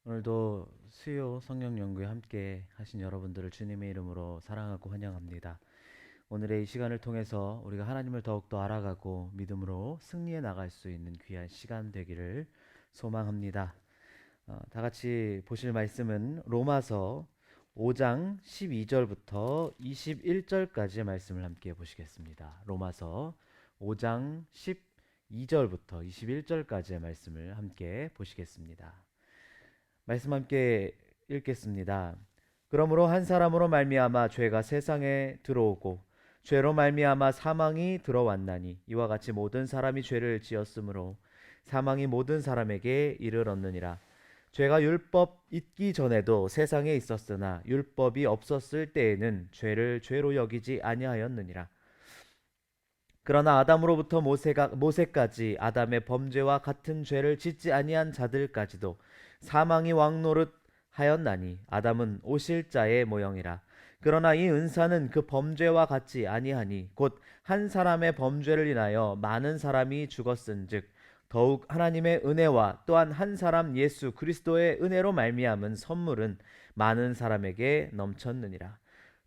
오늘도 수요 성령 연구에 함께 하신 여러분들을 주님의 이름으로 사랑하고 환영합니다. 오늘의 이 시간을 통해서 우리가 하나님을 더욱더 알아가고 믿음으로 승리해 나갈 수 있는 귀한 시간 되기를 소망합니다. 다 같이 보실 말씀은 로마서 5장 12절부터 21절까지의 말씀을 함께 보시겠습니다. 로마서 5장 12절부터 21절까지의 말씀을 함께 보시겠습니다. 말씀 함께 읽겠습니다. 그러므로 한 사람으로 말미암아 죄가 세상에 들어오고 죄로 말미암아 사망이 들어왔나니 이와 같이 모든 사람이 죄를 지었으므로 사망이 모든 사람에게 이르렀느니라. 죄가 율법 있기 전에도 세상에 있었으나 율법이 없었을 때에는 죄를 죄로 여기지 아니하였느니라. 그러나 아담으로부터 모세까지 아담의 범죄와 같은 죄를 짓지 아니한 자들까지도 사망이 왕노릇하였나니 아담은 오실 자의 모형이라. 그러나 이 은사는 그 범죄와 같지 아니하니 곧 한 사람의 범죄를 인하여 많은 사람이 죽었은즉 더욱 하나님의 은혜와 또한 한 사람 예수 그리스도의 은혜로 말미암은 선물은 많은 사람에게 넘쳤느니라.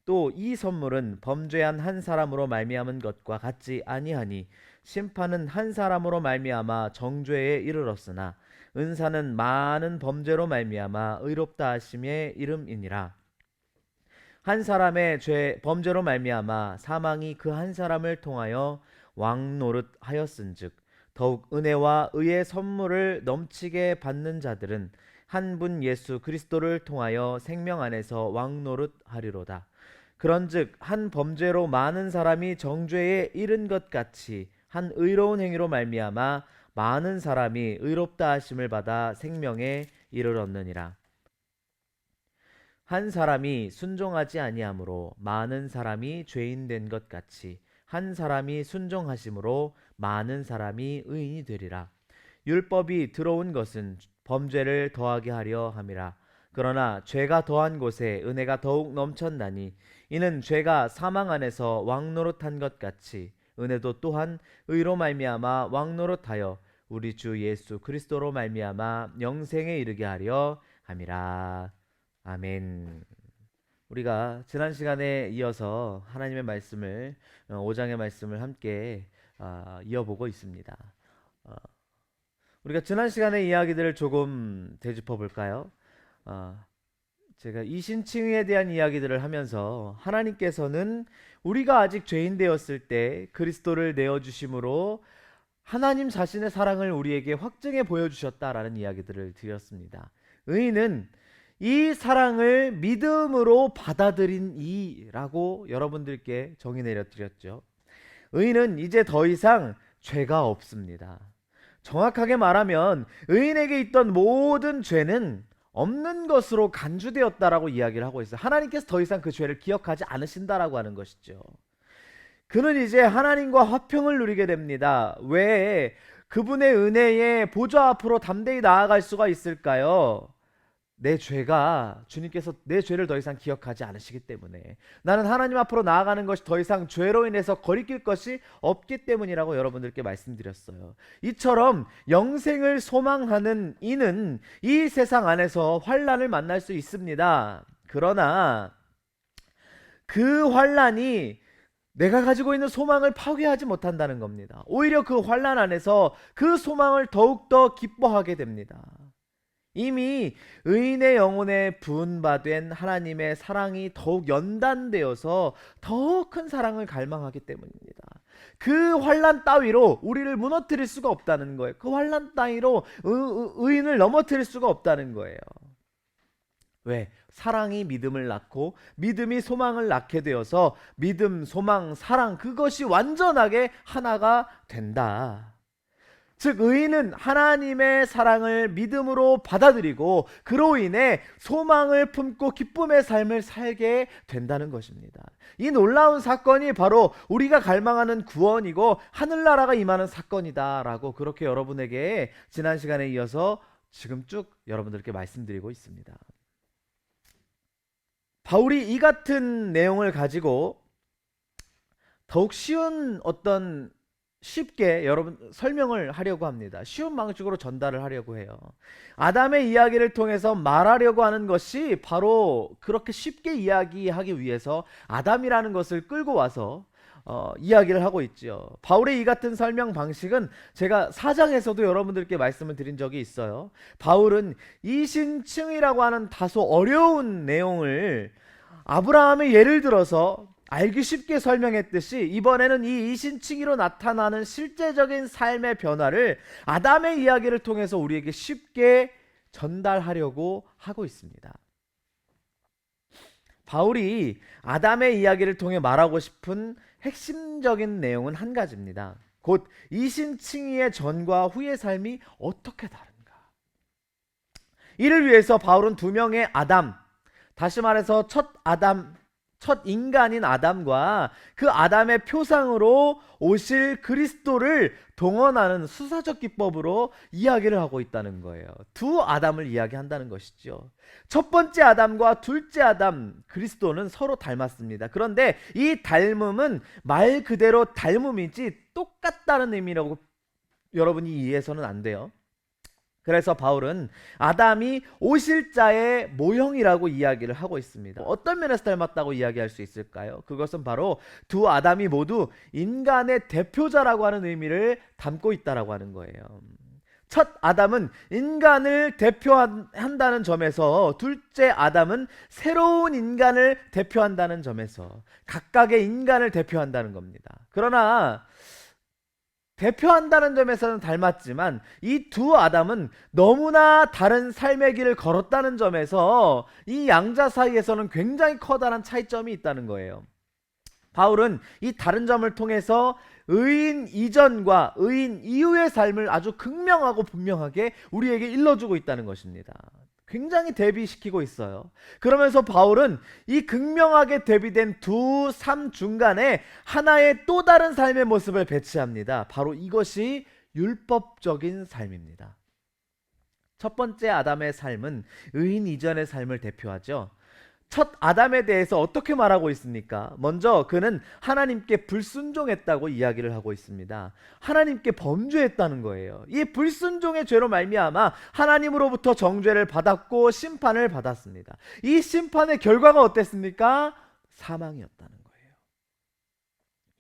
또 이 선물은 범죄한 한 사람으로 말미암은 것과 같지 아니하니 심판은 한 사람으로 말미암아 정죄에 이르렀으나 은사는 많은 범죄로 말미암아 의롭다 하심의 이름이니라. 한 사람의 범죄로 말미암아 사망이 그 한 사람을 통하여 왕노릇하였은즉 더욱 은혜와 의의 선물을 넘치게 받는 자들은 한 분 예수 그리스도를 통하여 생명 안에서 왕노릇하리로다. 그런즉 한 범죄로 많은 사람이 정죄에 이른 것 같이 한 의로운 행위로 말미암아 많은 사람이 의롭다 하심을 받아 생명에 이르렀느니라. 한 사람이 순종하지 아니하므로 많은 사람이 죄인 된 것 같이 한 사람이 순종하심으로 많은 사람이 의인이 되리라. 율법이 들어온 것은 범죄를 더하게 하려 함이라. 그러나 죄가 더한 곳에 은혜가 더욱 넘쳤나니 이는 죄가 사망 안에서 왕노릇한 것 같이 은혜도 또한 의로 말미암아 왕노릇하여 우리 주 예수 그리스도로 말미암아 영생에 이르게 하려 함이라. 아멘. 우리가 지난 시간에 이어서 하나님의 말씀을 5장의 말씀을 함께 이어보고 있습니다. 어, 우리가 지난 시간의 이야기들을 조금 되짚어 볼까요? 어, 제가 이신칭에 대한 이야기들을 하면서 하나님께서는 우리가 아직 죄인 되었을 때 그리스도를 내어 주심으로 하나님 자신의 사랑을 우리에게 확증해 보여주셨다라는 이야기들을 드렸습니다. 의인은 이 사랑을 믿음으로 받아들인 이라고 여러분들께 정의 내려드렸죠. 의인은 이제 더 이상 죄가 없습니다. 정확하게 말하면 의인에게 있던 모든 죄는 없는 것으로 간주되었다라고 이야기를 하고 있어요. 하나님께서 더 이상 그 죄를 기억하지 않으신다라고 하는 것이죠. 그는 이제 하나님과 화평을 누리게 됩니다. 왜 그분의 은혜의 보좌 앞으로 담대히 나아갈 수가 있을까요? 주님께서 내 죄를 더 이상 기억하지 않으시기 때문에, 나는 하나님 앞으로 나아가는 것이 더 이상 죄로 인해서 거리낄 것이 없기 때문이라고 여러분들께 말씀드렸어요. 이처럼 영생을 소망하는 이는 이 세상 안에서 환난을 만날 수 있습니다. 그러나 그 환난이 내가 가지고 있는 소망을 파괴하지 못한다는 겁니다. 오히려 그 환난 안에서 그 소망을 더욱더 기뻐하게 됩니다. 이미 의인의 영혼에 부은바된 하나님의 사랑이 더욱 연단되어서 더 큰 사랑을 갈망하기 때문입니다. 그 환난 따위로 우리를 무너뜨릴 수가 없다는 거예요. 그 환난 따위로 의인을 넘어뜨릴 수가 없다는 거예요. 왜? 사랑이 믿음을 낳고 믿음이 소망을 낳게 되어서 믿음, 소망, 사랑 그것이 완전하게 하나가 된다. 즉 의인은 하나님의 사랑을 믿음으로 받아들이고 그로 인해 소망을 품고 기쁨의 삶을 살게 된다는 것입니다. 이 놀라운 사건이 바로 우리가 갈망하는 구원이고 하늘나라가 임하는 사건이다라고 그렇게 여러분에게 지난 시간에 이어서 지금 쭉 여러분들께 말씀드리고 있습니다. 바울이 이 같은 내용을 가지고 더욱 쉬운 어떤 쉽게 여러분 설명을 하려고 합니다. 쉬운 방식으로 전달을 하려고 해요. 아담의 이야기를 통해서 말하려고 하는 것이 바로 그렇게 쉽게 이야기하기 위해서 아담이라는 것을 끌고 와서 이야기를 하고 있죠. 바울의 이 같은 설명 방식은 제가 사장에서도 여러분들께 말씀을 드린 적이 있어요. 바울은 이신층이라고 하는 다소 어려운 내용을 아브라함의 예를 들어서 알기 쉽게 설명했듯이 이번에는 이 이신칭의로 나타나는 실제적인 삶의 변화를 아담의 이야기를 통해서 우리에게 쉽게 전달하려고 하고 있습니다. 바울이 아담의 이야기를 통해 말하고 싶은 핵심적인 내용은 한 가지입니다. 곧 이신칭의의 전과 후의 삶이 어떻게 다른가. 이를 위해서 바울은 두 명의 아담, 다시 말해서 첫 인간인 아담과 그 아담의 표상으로 오실 그리스도를 동원하는 수사적 기법으로 이야기를 하고 있다는 거예요. 두 아담을 이야기한다는 것이죠. 첫 번째 아담과 둘째 아담 그리스도는 서로 닮았습니다. 그런데 이 닮음은 말 그대로 닮음이지 똑같다는 의미라고 여러분이 이해해서는 안 돼요. 그래서 바울은 아담이 오실 자의 모형이라고 이야기를 하고 있습니다. 어떤 면에서 닮았다고 이야기할 수 있을까요? 그것은 바로 두 아담이 모두 인간의 대표자라고 하는 의미를 담고 있다라고 하는 거예요. 첫 아담은 인간을 대표한다는 점에서, 둘째 아담은 새로운 인간을 대표한다는 점에서 각각의 인간을 대표한다는 겁니다. 그러나 대표한다는 점에서는 닮았지만 이 두 아담은 너무나 다른 삶의 길을 걸었다는 점에서 이 양자 사이에서는 굉장히 커다란 차이점이 있다는 거예요. 바울은 이 다른 점을 통해서 의인 이전과 의인 이후의 삶을 아주 극명하고 분명하게 우리에게 일러주고 있다는 것입니다. 굉장히 대비시키고 있어요. 그러면서 바울은 이 극명하게 대비된 두 삶 중간에 하나의 또 다른 삶의 모습을 배치합니다. 바로 이것이 율법적인 삶입니다. 첫 번째 아담의 삶은 의인 이전의 삶을 대표하죠. 첫 아담에 대해서 어떻게 말하고 있습니까? 먼저 그는 하나님께 불순종했다고 이야기를 하고 있습니다. 하나님께 범죄했다는 거예요. 이 불순종의 죄로 말미암아 하나님으로부터 정죄를 받았고 심판을 받았습니다. 이 심판의 결과가 어땠습니까? 사망이었다는 거예요.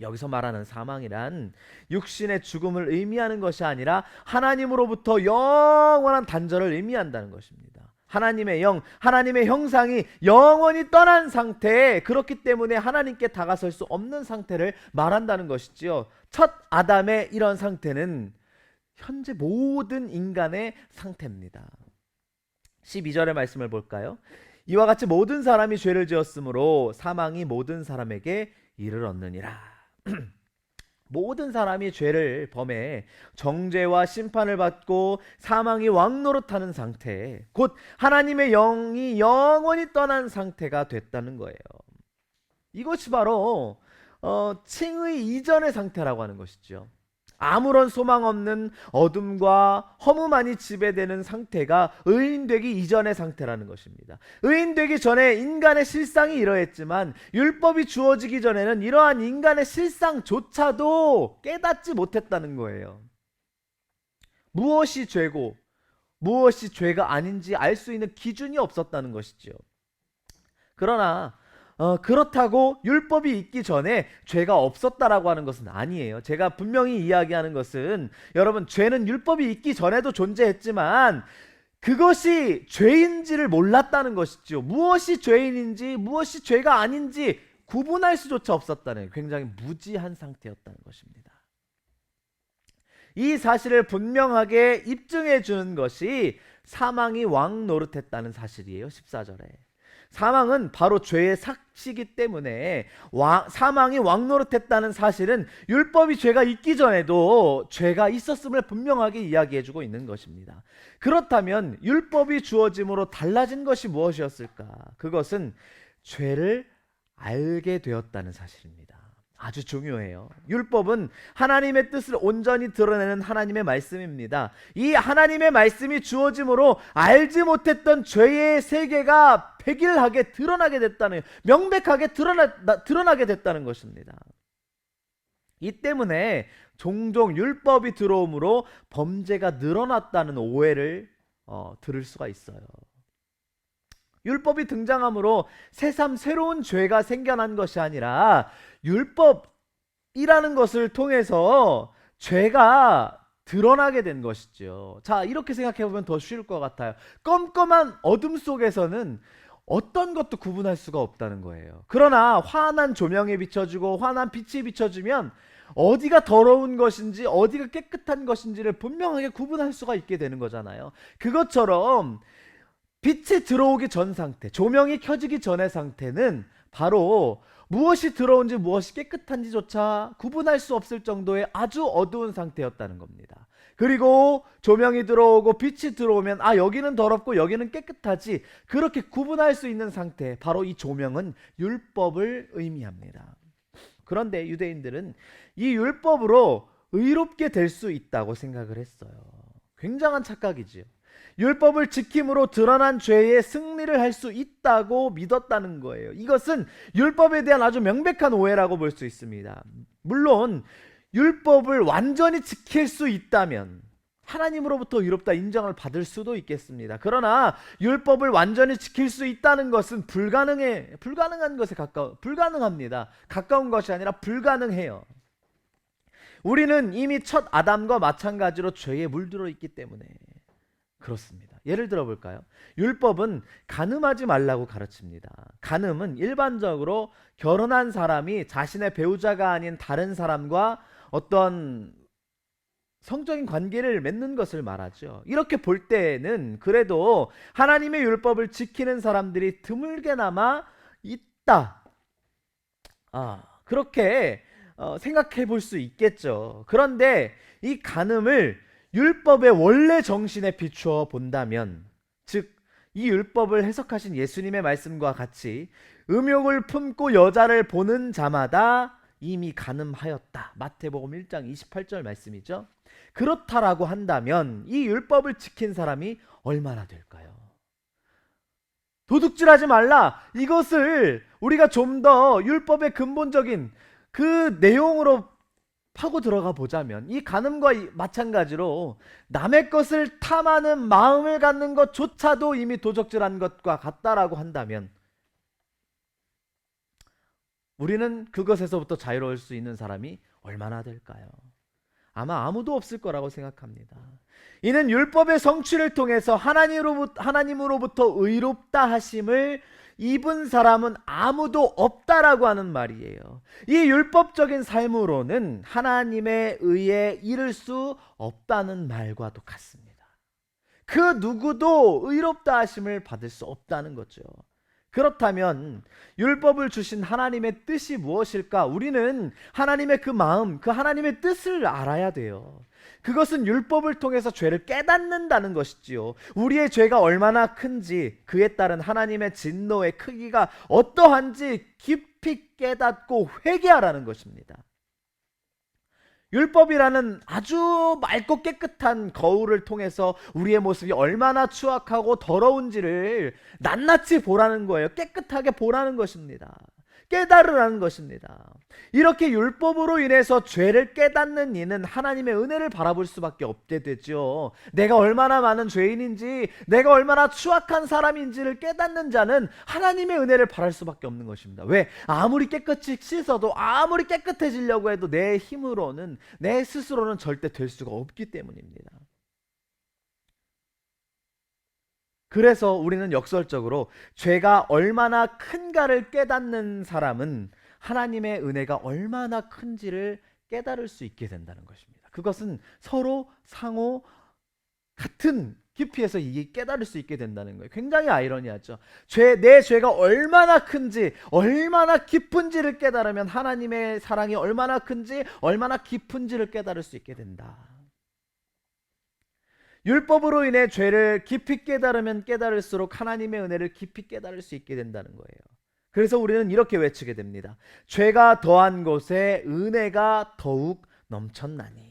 여기서 말하는 사망이란 육신의 죽음을 의미하는 것이 아니라 하나님으로부터 영원한 단절을 의미한다는 것입니다. 하나님의 영, 하나님의 형상이 영원히 떠난 상태에, 그렇기 때문에 하나님께 다가설 수 없는 상태를 말한다는 것이지요. 첫 아담의 이런 상태는 현재 모든 인간의 상태입니다. 12절의 말씀을 볼까요? 이와 같이 모든 사람이 죄를 지었으므로 사망이 모든 사람에게 이르렀느니라. 모든 사람이 죄를 범해 정죄와 심판을 받고 사망이 왕노릇하는 상태, 곧 하나님의 영이 영원히 떠난 상태가 됐다는 거예요. 이것이 바로 칭의 이전의 상태라고 하는 것이죠. 아무런 소망 없는 어둠과 허무만이 지배되는 상태가 의인되기 이전의 상태라는 것입니다. 의인되기 전에 인간의 실상이 이러했지만 율법이 주어지기 전에는 이러한 인간의 실상조차도 깨닫지 못했다는 거예요. 무엇이 죄고 무엇이 죄가 아닌지 알 수 있는 기준이 없었다는 것이죠. 그러나 그렇다고 율법이 있기 전에 죄가 없었다라고 하는 것은 아니에요. 제가 분명히 이야기하는 것은, 여러분, 죄는 율법이 있기 전에도 존재했지만 그것이 죄인지를 몰랐다는 것이죠. 무엇이 죄인인지 무엇이 죄가 아닌지 구분할 수조차 없었다는, 굉장히 무지한 상태였다는 것입니다. 이 사실을 분명하게 입증해 주는 것이 사망이 왕 노릇했다는 사실이에요. 14절에 사망은 바로 죄의 삭시기 때문에 사망이 왕노릇했다는 사실은 율법이 죄가 있기 전에도 죄가 있었음을 분명하게 이야기해주고 있는 것입니다. 그렇다면 율법이 주어짐으로 달라진 것이 무엇이었을까? 그것은 죄를 알게 되었다는 사실입니다. 아주 중요해요. 율법은 하나님의 뜻을 온전히 드러내는 하나님의 말씀입니다. 이 하나님의 말씀이 주어짐으로 알지 못했던 죄의 세계가 백일하게 드러나게 됐다는, 명백하게 드러나게 됐다는 것입니다. 이 때문에 종종 율법이 들어옴으로 범죄가 늘어났다는 오해를 들을 수가 있어요. 율법이 등장함으로 새삼 새로운 죄가 생겨난 것이 아니라 율법이라는 것을 통해서 죄가 드러나게 된 것이죠. 자, 이렇게 생각해 보면 더 쉬울 것 같아요. 껌껌한 어둠 속에서는 어떤 것도 구분할 수가 없다는 거예요. 그러나 환한 조명에 비춰주고 환한 빛이 비춰주면 어디가 더러운 것인지 어디가 깨끗한 것인지를 분명하게 구분할 수가 있게 되는 거잖아요. 그것처럼 빛이 들어오기 전 상태, 조명이 켜지기 전의 상태는 바로 무엇이 들어온지 무엇이 깨끗한지조차 구분할 수 없을 정도의 아주 어두운 상태였다는 겁니다. 그리고 조명이 들어오고 빛이 들어오면 여기는 더럽고 여기는 깨끗하지, 그렇게 구분할 수 있는 상태, 바로 이 조명은 율법을 의미합니다. 그런데 유대인들은 이 율법으로 의롭게 될 수 있다고 생각을 했어요. 굉장한 착각이지요. 율법을 지킴으로 드러난 죄에 승리를 할 수 있다고 믿었다는 거예요. 이것은 율법에 대한 아주 명백한 오해라고 볼 수 있습니다. 물론 율법을 완전히 지킬 수 있다면 하나님으로부터 의롭다 인정을 받을 수도 있겠습니다. 그러나 율법을 완전히 지킬 수 있다는 것은 불가능한 것에 불가능합니다. 가까운 것이 아니라 불가능해요. 우리는 이미 첫 아담과 마찬가지로 죄에 물들어 있기 때문에 그렇습니다. 예를 들어 볼까요? 율법은 간음하지 말라고 가르칩니다. 간음은 일반적으로 결혼한 사람이 자신의 배우자가 아닌 다른 사람과 어떤 성적인 관계를 맺는 것을 말하죠. 이렇게 볼 때는 그래도 하나님의 율법을 지키는 사람들이 드물게나마 있다, 그렇게 생각해 볼 수 있겠죠. 그런데 이 간음을 율법의 원래 정신에 비추어 본다면, 즉 이 율법을 해석하신 예수님의 말씀과 같이 음욕을 품고 여자를 보는 자마다 이미 간음하였다, 마태복음 1장 28절 말씀이죠. 그렇다라고 한다면 이 율법을 지킨 사람이 얼마나 될까요? 도둑질하지 말라, 이것을 우리가 좀 더 율법의 근본적인 그 내용으로 파고 들어가 보자면 이 간음과 마찬가지로 남의 것을 탐하는 마음을 갖는 것조차도 이미 도적질한 것과 같다라고 한다면 우리는 그것에서부터 자유로울 수 있는 사람이 얼마나 될까요? 아마 아무도 없을 거라고 생각합니다. 이는 율법의 성취를 통해서 하나님으로부터 의롭다 하심을 입은 사람은 아무도 없다라고 하는 말이에요. 이 율법적인 삶으로는 하나님의 의에 이를 수 없다는 말과도 같습니다. 그 누구도 의롭다 하심을 받을 수 없다는 거죠. 그렇다면 율법을 주신 하나님의 뜻이 무엇일까? 우리는 하나님의 그 마음, 그 하나님의 뜻을 알아야 돼요. 그것은 율법을 통해서 죄를 깨닫는다는 것이지요. 우리의 죄가 얼마나 큰지, 그에 따른 하나님의 진노의 크기가 어떠한지 깊이 깨닫고 회개하라는 것입니다. 율법이라는 아주 맑고 깨끗한 거울을 통해서 우리의 모습이 얼마나 추악하고 더러운지를 낱낱이 보라는 거예요. 깨끗하게 보라는 것입니다. 깨달으라는 것입니다. 이렇게 율법으로 인해서 죄를 깨닫는 이는 하나님의 은혜를 바라볼 수밖에 없게 되죠. 내가 얼마나 많은 죄인인지, 내가 얼마나 추악한 사람인지를 깨닫는 자는 하나님의 은혜를 바랄 수밖에 없는 것입니다. 왜? 아무리 깨끗이 씻어도, 아무리 깨끗해지려고 해도 내 힘으로는, 내 스스로는 절대 될 수가 없기 때문입니다. 그래서 우리는 역설적으로 죄가 얼마나 큰가를 깨닫는 사람은 하나님의 은혜가 얼마나 큰지를 깨달을 수 있게 된다는 것입니다. 그것은 서로 상호 같은 깊이에서 이게 깨달을 수 있게 된다는 거예요. 굉장히 아이러니하죠. 내 죄가 얼마나 큰지, 얼마나 깊은지를 깨달으면 하나님의 사랑이 얼마나 큰지, 얼마나 깊은지를 깨달을 수 있게 된다. 율법으로 인해 죄를 깊이 깨달으면 깨달을수록 하나님의 은혜를 깊이 깨달을 수 있게 된다는 거예요. 그래서 우리는 이렇게 외치게 됩니다. 죄가 더한 곳에 은혜가 더욱 넘쳤나니.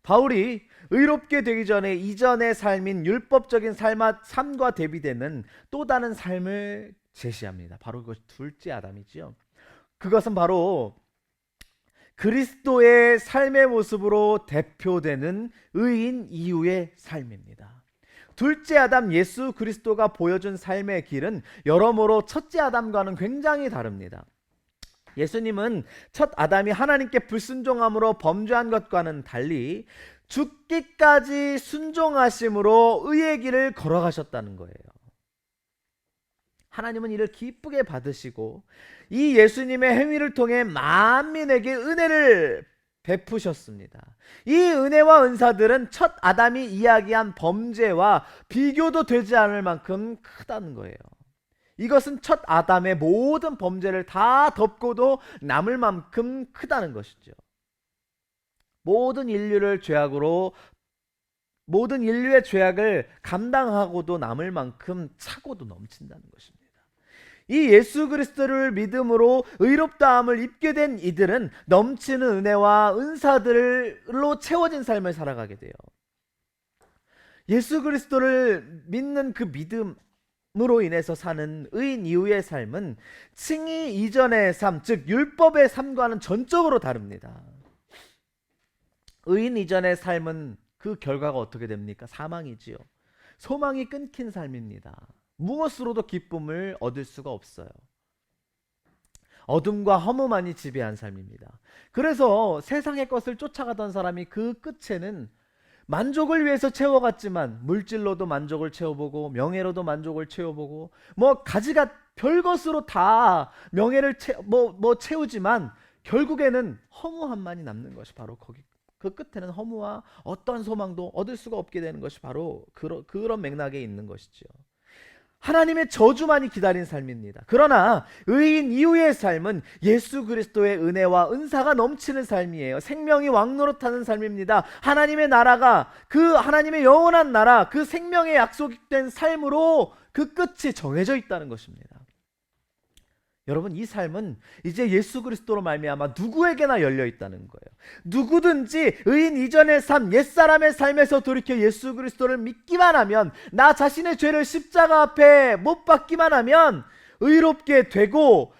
바울이 의롭게 되기 전에 이전의 삶인 율법적인 삶과 대비되는 또 다른 삶을 제시합니다. 바로 그것이 둘째 아담이지요. 그것은 바로 그리스도의 삶의 모습으로 대표되는 의인 이후의 삶입니다. 둘째 아담 예수 그리스도가 보여준 삶의 길은 여러모로 첫째 아담과는 굉장히 다릅니다. 예수님은 첫 아담이 하나님께 불순종함으로 범죄한 것과는 달리 죽기까지 순종하심으로 의의 길을 걸어가셨다는 거예요. 하나님은 이를 기쁘게 받으시고 이 예수님의 행위를 통해 만민에게 은혜를 베푸셨습니다. 이 은혜와 은사들은 첫 아담이 이야기한 범죄와 비교도 되지 않을 만큼 크다는 거예요. 이것은 첫 아담의 모든 범죄를 다 덮고도 남을 만큼 크다는 것이죠. 모든 인류의 죄악을 감당하고도 남을 만큼 차고도 넘친다는 것입니다. 이 예수 그리스도를 믿음으로 의롭다함을 입게 된 이들은 넘치는 은혜와 은사들로 채워진 삶을 살아가게 돼요. 예수 그리스도를 믿는 그 믿음으로 인해서 사는 의인 이후의 삶은 칭의 이전의 삶, 즉 율법의 삶과는 전적으로 다릅니다. 의인 이전의 삶은 그 결과가 어떻게 됩니까? 사망이지요. 소망이 끊긴 삶입니다. 무엇으로도 기쁨을 얻을 수가 없어요. 어둠과 허무만이 지배한 삶입니다. 그래서 세상의 것을 쫓아가던 사람이 그 끝에는 만족을 위해서 채워갔지만 물질로도 만족을 채워보고 명예로도 만족을 채워보고 가지가 별것으로 다 명예를 채우지만 결국에는 허무함만이 남는 것이 바로 그 끝에는 허무와 어떠한 소망도 얻을 수가 없게 되는 것이 바로 그런 맥락에 있는 것이죠. 하나님의 저주만이 기다린 삶입니다. 그러나 의인 이후의 삶은 예수 그리스도의 은혜와 은사가 넘치는 삶이에요. 생명이 왕노릇하는 삶입니다. 하나님의 나라가 하나님의 영원한 나라, 그 생명의 약속된 삶으로 그 끝이 정해져 있다는 것입니다. 여러분, 이 삶은 이제 예수 그리스도로 말미암아 누구에게나 열려 있다는 거예요. 누구든지 의인 이전의 삶, 옛사람의 삶에서 돌이켜 예수 그리스도를 믿기만 하면, 나 자신의 죄를 십자가 앞에 못 박기만 하면 의롭게 되고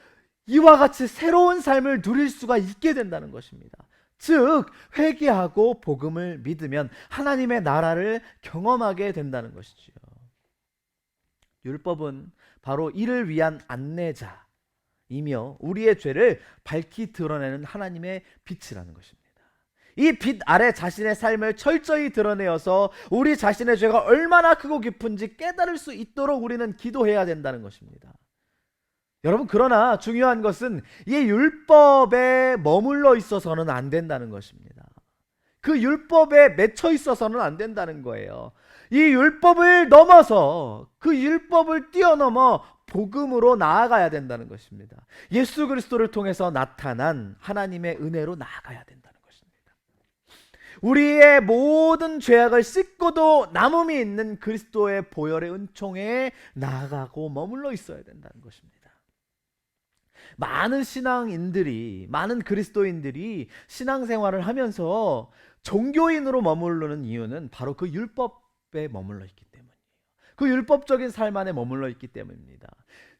이와 같이 새로운 삶을 누릴 수가 있게 된다는 것입니다. 즉 회개하고 복음을 믿으면 하나님의 나라를 경험하게 된다는 것이지요. 율법은 바로 이를 위한 안내자 이며 우리의 죄를 밝히 드러내는 하나님의 빛이라는 것입니다. 이 빛 아래 자신의 삶을 철저히 드러내어서 우리 자신의 죄가 얼마나 크고 깊은지 깨달을 수 있도록 우리는 기도해야 된다는 것입니다. 여러분, 그러나 중요한 것은 이 율법에 머물러 있어서는 안 된다는 것입니다. 그 율법에 맺혀 있어서는 안 된다는 거예요. 이 율법을 넘어서, 그 율법을 뛰어넘어 복음으로 나아가야 된다는 것입니다. 예수 그리스도를 통해서 나타난 하나님의 은혜로 나아가야 된다는 것입니다. 우리의 모든 죄악을 씻고도 남음이 있는 그리스도의 보혈의 은총에 나아가고 머물러 있어야 된다는 것입니다. 많은 그리스도인들이 신앙생활을 하면서 종교인으로 머무르는 이유는 바로 그 율법에 머물러 있기 때문이에요. 그 율법적인 삶 안에 머물러 있기 때문입니다.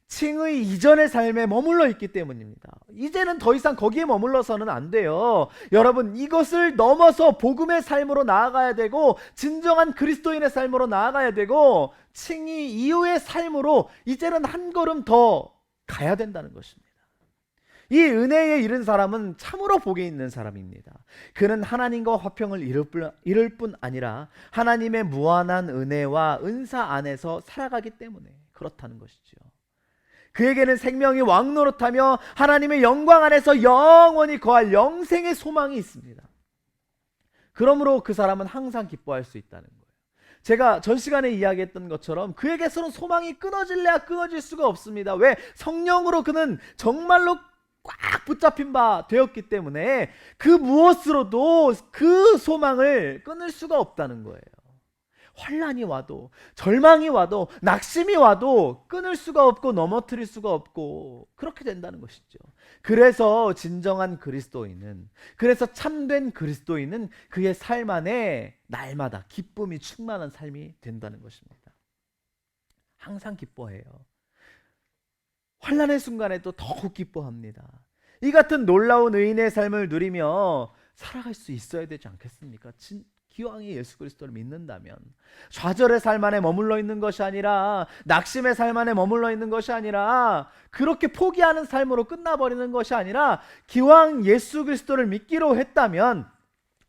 칭의 이전의 삶에 머물러 있기 때문입니다. 이제는 더 이상 거기에 머물러서는 안 돼요. 여러분, 이것을 넘어서 복음의 삶으로 나아가야 되고, 진정한 그리스도인의 삶으로 나아가야 되고, 칭의 이후의 삶으로 이제는 한 걸음 더 가야 된다는 것입니다. 이 은혜에 이른 사람은 참으로 복이 있는 사람입니다. 그는 하나님과 화평을 이룰 뿐 아니라 하나님의 무한한 은혜와 은사 안에서 살아가기 때문에 그렇다는 것이죠. 그에게는 생명이 왕노릇하며 하나님의 영광 안에서 영원히 거할 영생의 소망이 있습니다. 그러므로 그 사람은 항상 기뻐할 수 있다는 거예요. 제가 전 시간에 이야기했던 것처럼 그에게서는 소망이 끊어질래야 끊어질 수가 없습니다. 왜? 성령으로 그는 정말로 꽉 붙잡힌 바 되었기 때문에 그 무엇으로도 그 소망을 끊을 수가 없다는 거예요. 환난이 와도, 절망이 와도, 낙심이 와도 끊을 수가 없고 넘어뜨릴 수가 없고 그렇게 된다는 것이죠. 그래서 진정한 그리스도인은, 그래서 참된 그리스도인은 그의 삶 안에 날마다 기쁨이 충만한 삶이 된다는 것입니다. 항상 기뻐해요. 환난의 순간에도 더욱 기뻐합니다. 이 같은 놀라운 의인의 삶을 누리며 살아갈 수 있어야 되지 않겠습니까? 기왕에 예수 그리스도를 믿는다면 좌절의 삶 안에 머물러 있는 것이 아니라, 낙심의 삶 안에 머물러 있는 것이 아니라, 그렇게 포기하는 삶으로 끝나버리는 것이 아니라, 기왕 예수 그리스도를 믿기로 했다면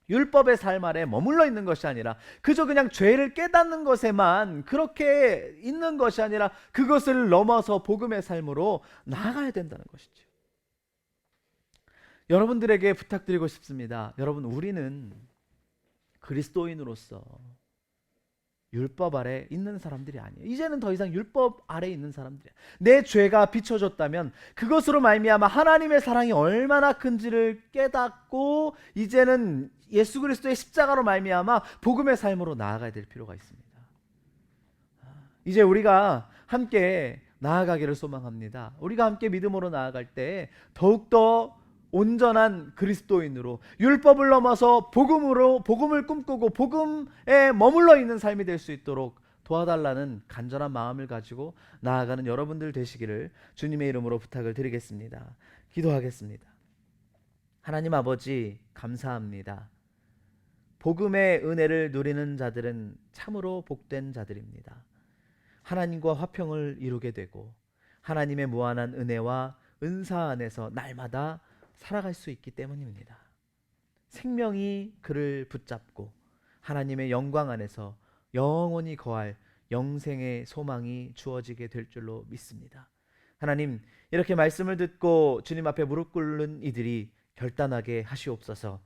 율법의 삶 아래 머물러 있는 것이 아니라, 그저 그냥 죄를 깨닫는 것에만 그렇게 있는 것이 아니라, 그것을 넘어서 복음의 삶으로 나아가야 된다는 것이죠. 여러분들에게 부탁드리고 싶습니다. 여러분, 우리는 그리스도인으로서 율법 아래 있는 사람들이 아니에요. 이제는 더 이상 율법 아래 있는 사람들이야. 내 죄가 비춰졌다면 그것으로 말미암아 하나님의 사랑이 얼마나 큰지를 깨닫고, 이제는 예수 그리스도의 십자가로 말미암아 복음의 삶으로 나아가야 될 필요가 있습니다. 이제 우리가 함께 나아가기를 소망합니다. 우리가 함께 믿음으로 나아갈 때 더욱더 온전한 그리스도인으로, 율법을 넘어서 복음을 꿈꾸고 복음에 머물러 있는 삶이 될 수 있도록 도와달라는 간절한 마음을 가지고 나아가는 여러분들 되시기를 주님의 이름으로 부탁을 드리겠습니다. 기도하겠습니다. 하나님 아버지, 감사합니다. 복음의 은혜를 누리는 자들은 참으로 복된 자들입니다. 하나님과 화평을 이루게 되고 하나님의 무한한 은혜와 은사 안에서 날마다 살아갈 수 있기 때문입니다. 생명이 그를 붙잡고 하나님의 영광 안에서 영원히 거할 영생의 소망이 주어지게 될 줄로 믿습니다. 하나님, 이렇게 말씀을 듣고 주님 앞에 무릎 꿇는 이들이 결단하게 하시옵소서.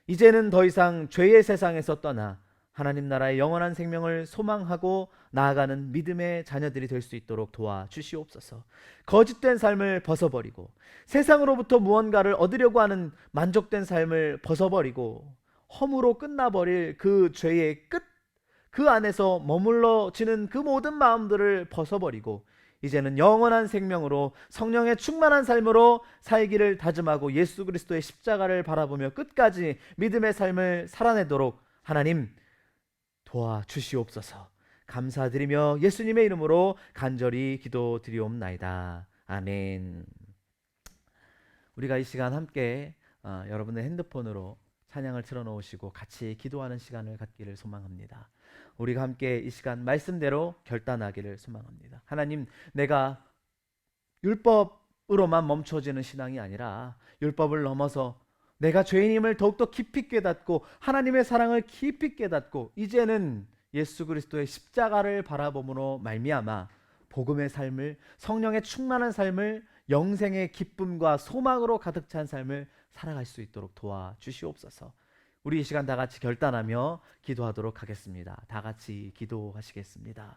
이제는 더 이상 죄의 세상에서 떠나 하나님 나라의 영원한 생명을 소망하고 나아가는 믿음의 자녀들이 될 수 있도록 도와주시옵소서. 거짓된 삶을 벗어버리고 세상으로부터 무언가를 얻으려고 하는 만족된 삶을 벗어버리고 허무로 끝나버릴 그 죄의 끝, 그 안에서 머물러지는 그 모든 마음들을 벗어버리고 이제는 영원한 생명으로 성령의 충만한 삶으로 살기를 다짐하고 예수 그리스도의 십자가를 바라보며 끝까지 믿음의 삶을 살아내도록 하나님 도와주시옵소서. 감사드리며 예수님의 이름으로 간절히 기도드리옵나이다. 아멘. 우리가 이 시간 함께 여러분의 핸드폰으로 찬양을 틀어놓으시고 같이 기도하는 시간을 갖기를 소망합니다. 우리가 함께 이 시간 말씀대로 결단하기를 소망합니다. 하나님, 내가 율법으로만 멈춰지는 신앙이 아니라 율법을 넘어서 내가 죄인임을 더욱더 깊이 깨닫고 하나님의 사랑을 깊이 깨닫고 이제는 예수 그리스도의 십자가를 바라봄으로 말미암아 복음의 삶을, 성령의 충만한 삶을, 영생의 기쁨과 소망으로 가득 찬 삶을 살아갈 수 있도록 도와주시옵소서. 우리 이 시간 다 같이 결단하며 기도하도록 하겠습니다. 다 같이 기도하시겠습니다.